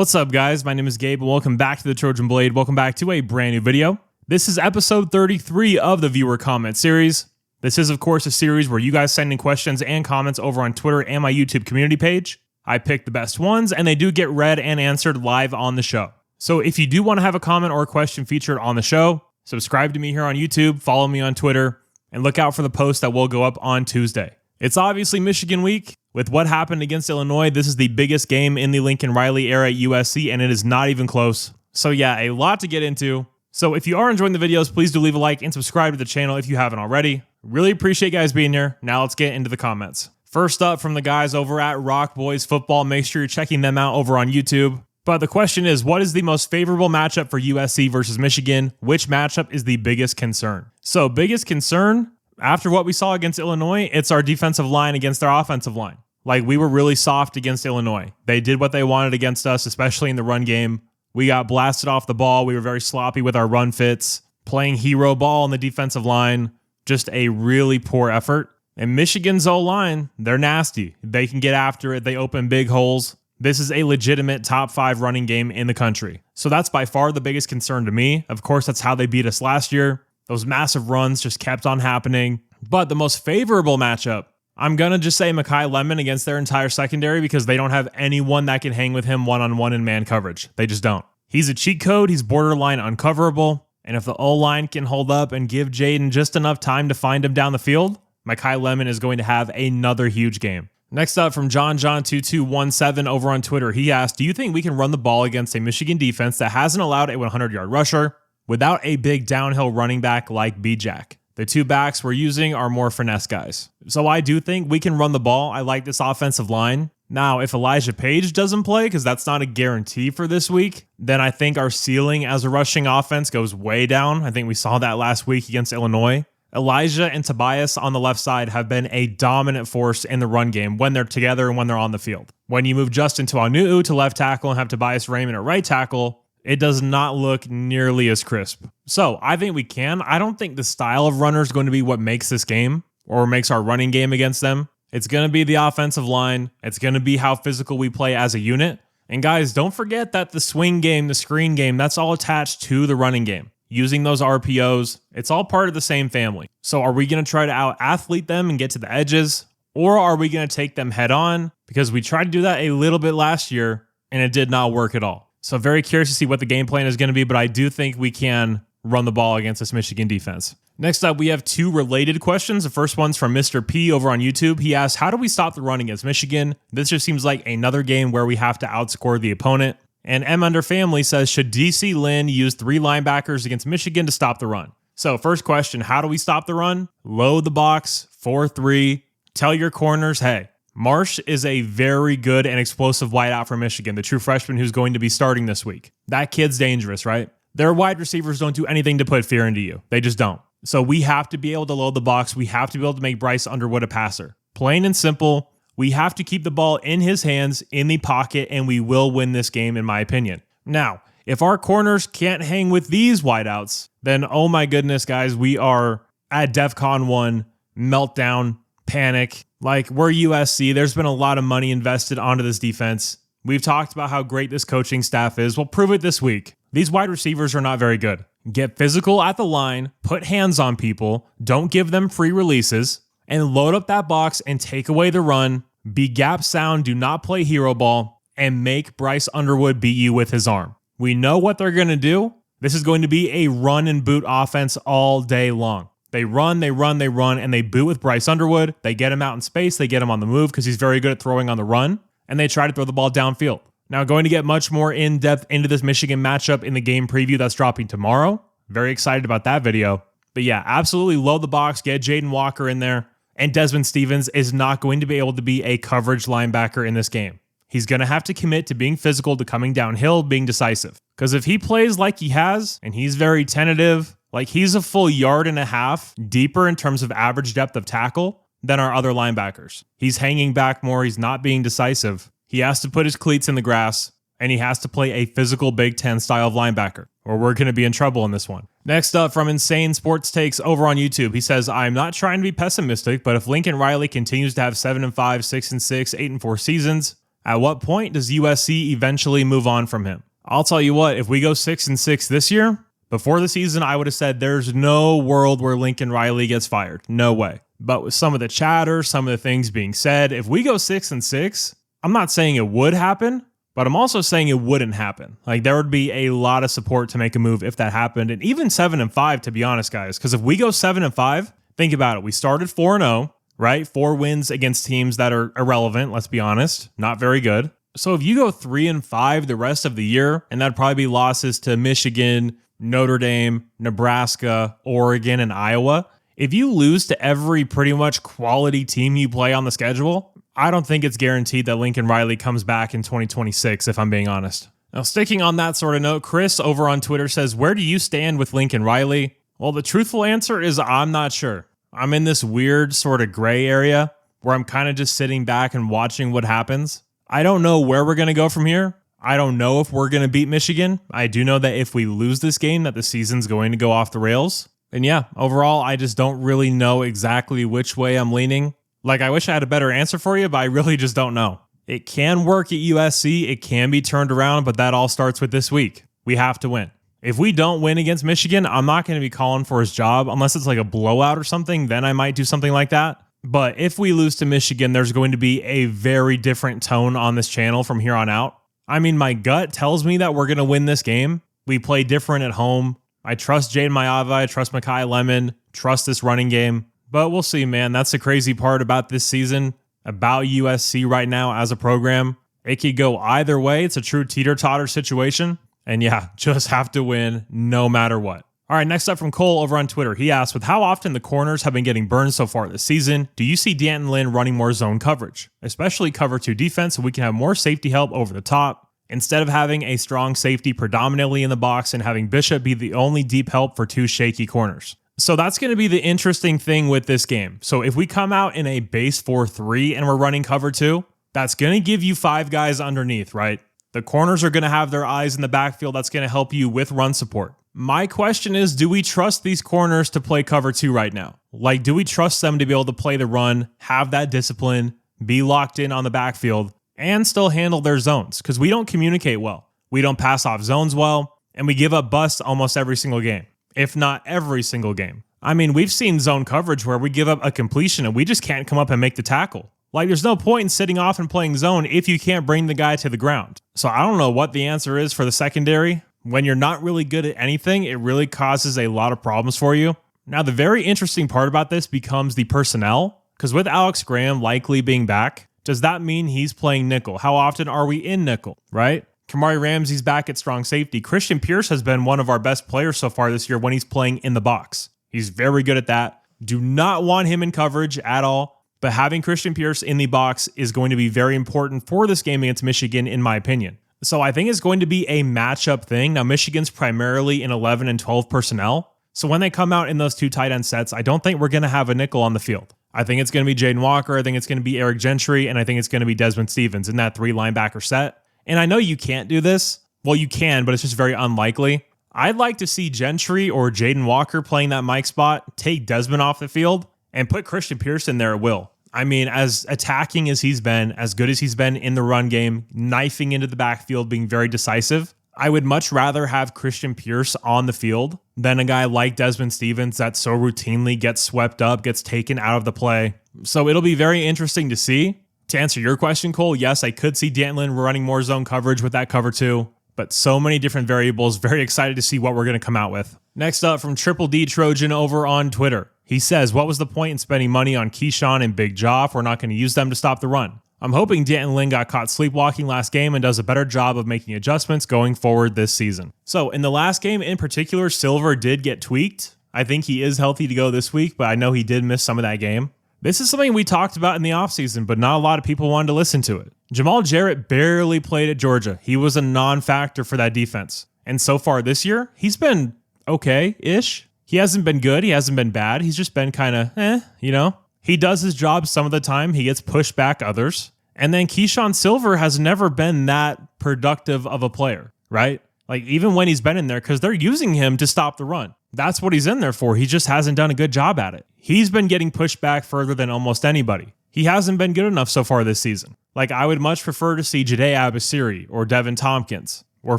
What's up, guys? My name is Gabe, and welcome back to the Trojan Blade. Welcome back to a brand new video. This is episode 33 of the viewer comment series. This is, of course, a series where you guys send in questions and comments over on Twitter and my YouTube community page. I pick the best ones, and they do get read and answered live on the show. So if you do want to have a comment or a question featured on the show, subscribe to me here on YouTube, follow me on Twitter, and look out for the post that will go up on Tuesday. It's obviously Michigan week. With what happened against Illinois, this is the biggest game in the Lincoln Riley era at USC, and it is not even close. So yeah, a lot to get into. So if you are enjoying the videos, please do leave a like and subscribe to the channel if you haven't already. Really appreciate you guys being here. Now let's get into the comments. First up from the guys over at ROCBOYS Football. Make sure you're checking them out over on YouTube. But the question is, what is the most favorable matchup for USC versus Michigan? Which matchup is the biggest concern? So biggest concern, after what we saw against Illinois, it's our defensive line against their offensive line. Like, we were really soft against Illinois. They did what they wanted against us, especially in the run game. We got blasted off the ball. We were very sloppy with our run fits, playing hero ball on the defensive line. Just a really poor effort. And Michigan's O-line, they're nasty. They can get after it. They open big holes. This is a legitimate top 5 running game in the country. So that's by far the biggest concern to me. Of course, that's how they beat us last year. Those massive runs just kept on happening. But the most favorable matchup, I'm going to just say Makai Lemon against their entire secondary because they don't have anyone that can hang with him one-on-one in man coverage. They just don't. He's a cheat code. He's borderline uncoverable. And if the O-line can hold up and give Jaden just enough time to find him down the field, Makai Lemon is going to have another huge game. Next up from JohnJohn2217 over on Twitter, he asked, do you think we can run the ball against a Michigan defense that hasn't allowed a 100-yard rusher without a big downhill running back like B-Jack? The two backs we're using are more finesse guys. So I do think we can run the ball. I like this offensive line. Now, if Elijah Page doesn't play, because that's not a guarantee for this week, then I think our ceiling as a rushing offense goes way down. I think we saw that last week against Illinois. Elijah and Tobias on the left side have been a dominant force in the run game when they're together and when they're on the field. When you move Justin Tuanuu to left tackle and have Tobias Raymond at right tackle, it does not look nearly as crisp. So I think we can. I don't think the style of runner is going to be what makes this game or makes our running game against them. It's going to be the offensive line. It's going to be how physical we play as a unit. And guys, don't forget that the swing game, the screen game, that's all attached to the running game. Using those RPOs, it's all part of the same family. So are we going to try to out-athlete them and get to the edges? Or are we going to take them head on? Because we tried to do that a little bit last year and it did not work at all. So very curious to see what the game plan is going to be, but I do think we can run the ball against this Michigan defense. Next up, we have two related questions. The first one's from Mr. P over on YouTube. He asked, how do we stop the run against Michigan? This just seems like another game where we have to outscore the opponent. And M Under Family says, should DC Lynn use 3 linebackers against Michigan to stop the run? So first question, how do we stop the run? Load the box, 4-3. Tell your corners, hey, Marsh is a very good and explosive wideout for Michigan, the true freshman who's going to be starting this week. That kid's dangerous, right? Their wide receivers don't do anything to put fear into you. They just don't. So we have to be able to load the box. We have to be able to make Bryce Underwood a passer. Plain and simple. We have to keep the ball in his hands, in the pocket, and we will win this game, in my opinion. Now, if our corners can't hang with these wideouts, then oh my goodness, guys, we are at DEFCON 1, meltdown, panic. Like, we're USC. There's been a lot of money invested onto this defense. We've talked about how great this coaching staff is. We'll prove it this week. These wide receivers are not very good. Get physical at the line, put hands on people, don't give them free releases, and load up that box and take away the run. Be gap sound, do not play hero ball, and make Bryce Underwood beat you with his arm. We know what they're going to do. This is going to be a run and boot offense all day long. They run, and they boot with Bryce Underwood. They get him out in space. They get him on the move because he's very good at throwing on the run, and they try to throw the ball downfield. Now, going to get much more in-depth into this Michigan matchup in the game preview that's dropping tomorrow. Very excited about that video. But yeah, absolutely load the box, get Jaden Walker in there, and Desmond Stevens is not going to be able to be a coverage linebacker in this game. He's going to have to commit to being physical, to coming downhill, being decisive. Because if he plays like he has, and he's very tentative, like he's a full 1.5 yards deeper in terms of average depth of tackle than our other linebackers. He's hanging back more. He's not being decisive. He has to put his cleats in the grass, and he has to play a physical Big Ten style of linebacker, or we're going to be in trouble in this one. Next up from Insane Sports Takes over on YouTube, he says, I'm not trying to be pessimistic, but if Lincoln Riley continues to have 7-5, 6-6, 8-4 seasons, At what point does USC eventually move on from him? I'll tell you what, if we go 6-6 this year, before the season, I would have said there's no world where Lincoln Riley gets fired. No way. But with some of the chatter, some of the things being said, if we go 6-6, I'm not saying it would happen, but I'm also saying it wouldn't happen. Like, there would be a lot of support to make a move if that happened. And even 7-5, to be honest, guys, because if we go 7-5, think about it. We started 4-0, right? 4 wins against teams that are irrelevant, let's be honest. Not very good. So if you go 3-5 the rest of the year, and that'd probably be losses to Michigan, Notre Dame, Nebraska, Oregon, and Iowa. If you lose to every pretty much quality team you play on the schedule, I don't think it's guaranteed that Lincoln Riley comes back in 2026, if I'm being honest. Now, sticking on that sort of note, Chris over on Twitter says, where do you stand with Lincoln Riley? Well, the truthful answer is I'm not sure. I'm in this weird sort of gray area where I'm kind of just sitting back and watching what happens. I don't know where we're going to go from here. I don't know if we're going to beat Michigan. I do know that if we lose this game, that the season's going to go off the rails. And yeah, overall, I just don't really know exactly which way I'm leaning. Like, I wish I had a better answer for you, but I really just don't know. It can work at USC. It can be turned around, but that all starts with this week. We have to win. If we don't win against Michigan, I'm not going to be calling for his job unless it's like a blowout or something. Then I might do something like that. But if we lose to Michigan, there's going to be a very different tone on this channel from here on out. I mean, my gut tells me that we're going to win this game. We play different at home. I trust Jaden Mayava. I trust Makai Lemon. Trust this running game. But we'll see, man. That's the crazy part about this season, about USC right now as a program. It could go either way. It's a true teeter-totter situation. And yeah, just have to win no matter what. All right, next up from Cole over on Twitter. He asked, with how often the corners have been getting burned so far this season, do you see D'Anton Lynn running more zone coverage, especially cover 2 defense, so we can have more safety help over the top, instead of having a strong safety predominantly in the box and having Bishop be the only deep help for 2 shaky corners? So that's going to be the interesting thing with this game. So if we come out in a base 4-3 and we're running cover 2, that's going to give you 5 guys underneath, right? The corners are going to have their eyes in the backfield. That's going to help you with run support. My question is, do we trust these corners to play cover 2 right now? Like, do we trust them to be able to play the run, have that discipline, be locked in on the backfield, and still handle their zones? Because we don't communicate well. We don't pass off zones well, and we give up busts almost every single game, if not every single game. I mean, we've seen zone coverage where we give up a completion and we just can't come up and make the tackle. Like, there's no point in sitting off and playing zone if you can't bring the guy to the ground. So I don't know what the answer is for the secondary. When you're not really good at anything, it really causes a lot of problems for you. Now, the very interesting part about this becomes the personnel, because with Alex Graham likely being back, does that mean he's playing nickel? How often are we in nickel, right? Kamari Ramsey's back at strong safety. Christian Pierce has been one of our best players so far this year when he's playing in the box. He's very good at that. Do not want him in coverage at all, but having Christian Pierce in the box is going to be very important for this game against Michigan, in my opinion. So I think it's going to be a matchup thing. Now, Michigan's primarily in 11 and 12 personnel. So when they come out in those 2 tight end sets, I don't think we're going to have a nickel on the field. I think it's going to be Jaden Walker. I think it's going to be Eric Gentry. And I think it's going to be Desmond Stevens in that 3 linebacker set. And I know you can't do this. Well, you can, but it's just very unlikely. I'd like to see Gentry or Jaden Walker playing that Mike spot, take Desmond off the field, and put Christian Pierce in there at will. I mean, as attacking as he's been, as good as he's been in the run game, knifing into the backfield, being very decisive, I would much rather have Christian Pierce on the field than a guy like Desmond Stevens that so routinely gets swept up, gets taken out of the play. So it'll be very interesting to see. To answer your question, Cole, yes, I could see D'Anton Lynn running more zone coverage with that cover 2, but so many different variables. Very excited to see what we're going to come out with. Next up from Triple D Trojan over on Twitter. He says, what was the point in spending money on Keyshawn and Big Jaw if we're not going to use them to stop the run? I'm hoping D'Anton Lynn got caught sleepwalking last game and does a better job of making adjustments going forward this season. So in the last game in particular, Silver did get tweaked. I think he is healthy to go this week, but I know he did miss some of that game. This is something we talked about in the offseason, but not a lot of people wanted to listen to it. Jamal Jarrett barely played at Georgia. He was a non-factor for that defense. And so far this year, he's been okay-ish. He hasn't been good. He hasn't been bad. He's just been kind of, you know. He does his job some of the time. He gets pushed back others. And then Keyshawn Silver has never been that productive of a player, right? Like, even when he's been in there, because they're using him to stop the run. That's what he's in there for. He just hasn't done a good job at it. He's been getting pushed back further than almost anybody. He hasn't been good enough so far this season. Like, I would much prefer to see Jade Abasiri or Devin Tompkins or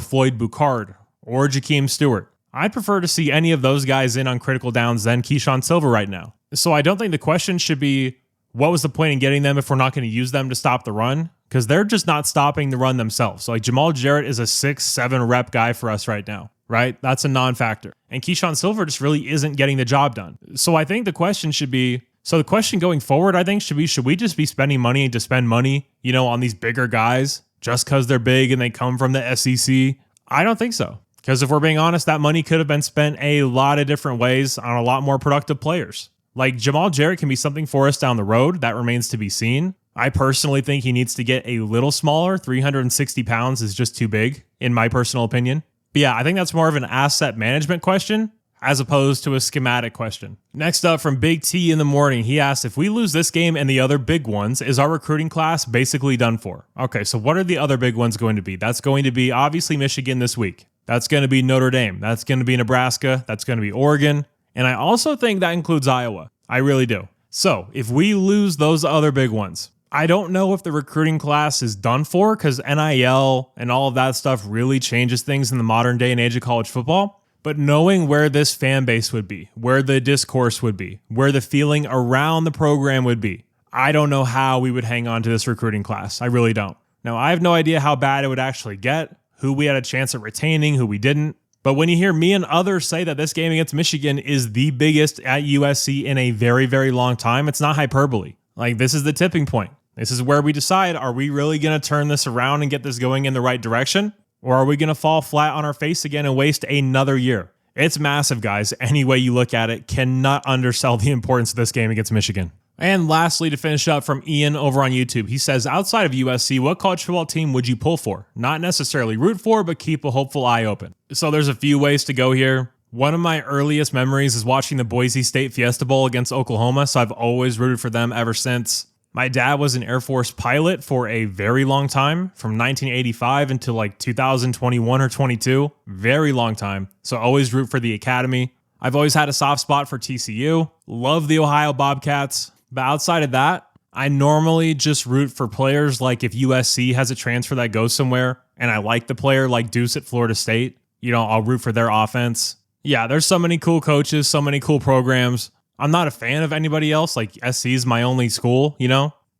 Floyd Boucard or Jakeem Stewart. I'd prefer to see any of those guys in on critical downs than Keyshawn Silver right now. So I don't think the question should be, what was the point in getting them if we're not going to use them to stop the run? Because they're just not stopping the run themselves. So like Jamal Jarrett is a 6-7 rep guy for us right now, right? That's a non-factor. And Keyshawn Silver just really isn't getting the job done. So I think the question should be, so the question going forward, I think, should we just be spending money to spend money, on these bigger guys just because they're big and they come from the SEC? I don't think so. Because if we're being honest, that money could have been spent a lot of different ways on a lot more productive players. Like Jamal Jarrett can be something for us down the road. That remains to be seen. I personally think he needs to get a little smaller. 360 pounds is just too big, in my personal opinion. But yeah, I think that's more of an asset management question as opposed to a schematic question. Next up from Big T in the morning, he asked, if we lose this game and the other big ones, is our recruiting class basically done for? Okay, so what are the other big ones going to be? That's going to be obviously Michigan this week. That's going to be Notre Dame. That's going to be Nebraska. That's going to be Oregon. And I also think that includes Iowa. I really do. So if we lose those other big ones, I don't know if the recruiting class is done for because NIL and all of that stuff really changes things in the modern day and age of college football. But knowing where this fan base would be, where the discourse would be, where the feeling around the program would be, I don't know how we would hang on to this recruiting class. I really don't. Now, I have no idea how bad it would actually get, who we had a chance at retaining, who we didn't. But when you hear me and others say that this game against Michigan is the biggest at USC in a very, very long time, it's not hyperbole. Like, this is the tipping point. This is where we decide, are we really going to turn this around and get this going in the right direction? Or are we going to fall flat on our face again and waste another year? It's massive, guys. Any way you look at it, cannot undersell the importance of this game against Michigan. And lastly, to finish up from Ian over on YouTube, he says, outside of USC, what college football team would you pull for? Not necessarily root for, but keep a hopeful eye open. So there's a few ways to go here. One of my earliest memories is watching the Boise State Fiesta Bowl against Oklahoma, so I've always rooted for them ever since. My dad was an Air Force pilot for a very long time, from 1985 until like 2021 or 22. Very long time. So always root for the academy. I've always had a soft spot for TCU. Love the Ohio Bobcats. But outside of that, I normally just root for players like if USC has a transfer that goes somewhere and I like the player like Deuce at Florida State, I'll root for their offense. Yeah, there's so many cool coaches, so many cool programs. I'm not a fan of anybody else. Like SC is my only school,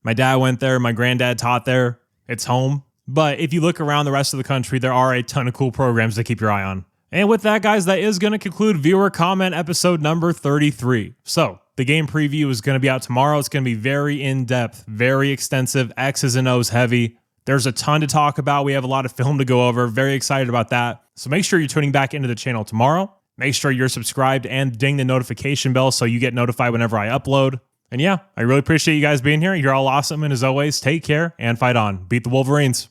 My dad went there. My granddad taught there. It's home. But if you look around the rest of the country, there are a ton of cool programs to keep your eye on. And with that, guys, that is going to conclude viewer comment episode number 33. So the game preview is going to be out tomorrow. It's going to be very in-depth, very extensive, X's and O's heavy. There's a ton to talk about. We have a lot of film to go over. Very excited about that. So make sure you're tuning back into the channel tomorrow. Make sure you're subscribed and ding the notification bell so you get notified whenever I upload. And yeah, I really appreciate you guys being here. You're all awesome. And as always, take care and fight on. Beat the Wolverines.